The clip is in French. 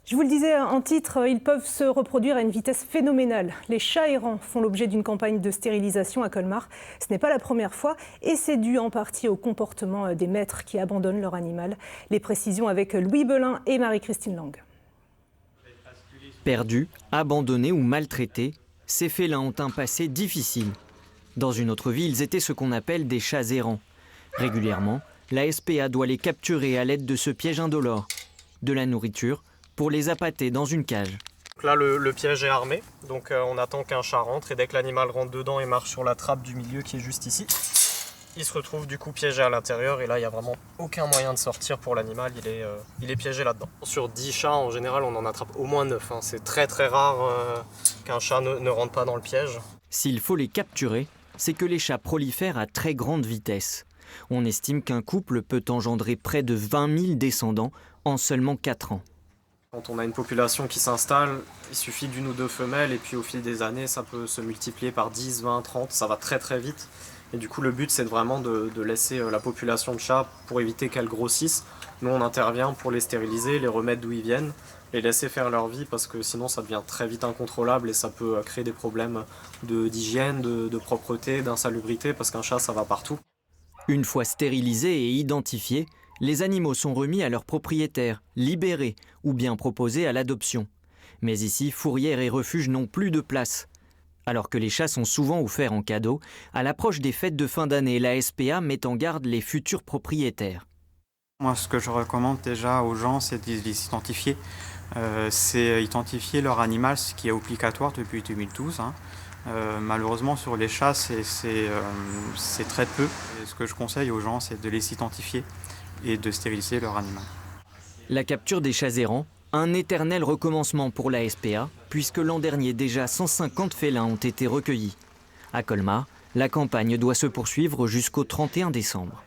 Je vous le disais en titre, ils peuvent se reproduire à une vitesse phénoménale. Les chats errants font l'objet d'une campagne de stérilisation à Colmar. Ce n'est pas la première fois et c'est dû en partie au comportement des maîtres qui abandonnent leur animal. Les précisions avec Louis Belin et Marie-Christine Lang. Perdus, abandonnés ou maltraités, ces félins ont un passé difficile. Dans une autre vie, ils étaient ce qu'on appelle des chats errants. Régulièrement, la SPA doit les capturer à l'aide de ce piège indolore. De la nourriture pour les appâter dans une cage. Là, le piège est armé, donc on attend qu'un chat rentre et dès que l'animal rentre dedans et marche sur la trappe du milieu qui est juste ici, il se retrouve du coup piégé à l'intérieur et là, il n'y a vraiment aucun moyen de sortir pour l'animal, il est piégé là-dedans. Sur 10 chats, en général, on en attrape au moins 9. C'est très très rare qu'un chat ne rentre pas dans le piège. S'il faut les capturer, c'est que les chats prolifèrent à très grande vitesse. On estime qu'un couple peut engendrer près de 20 000 descendants en seulement 4 ans. Quand on a une population qui s'installe, il suffit d'une ou deux femelles et puis au fil des années, ça peut se multiplier par 10, 20, 30, ça va très très vite. Et du coup, le but, c'est vraiment de laisser la population de chats pour éviter qu'elles grossissent. Nous, on intervient pour les stériliser, les remettre d'où ils viennent, les laisser faire leur vie parce que sinon, ça devient très vite incontrôlable et ça peut créer des problèmes d'hygiène, de propreté, d'insalubrité parce qu'un chat, ça va partout. Une fois stérilisés et identifiés, les animaux sont remis à leurs propriétaires, libérés ou bien proposés à l'adoption. Mais ici, fourrières et refuges n'ont plus de place. Alors que les chats sont souvent offerts en cadeau, à l'approche des fêtes de fin d'année, la SPA met en garde les futurs propriétaires. Moi, ce que je recommande déjà aux gens, c'est de les identifier. C'est identifier leur animal, ce qui est obligatoire depuis 2012. Malheureusement, sur les chats, c'est très peu. Et ce que je conseille aux gens, c'est de les identifier et de stériliser leur animal. La capture des chats errants, un éternel recommencement pour la SPA, puisque l'an dernier déjà 150 félins ont été recueillis. À Colmar, la campagne doit se poursuivre jusqu'au 31 décembre.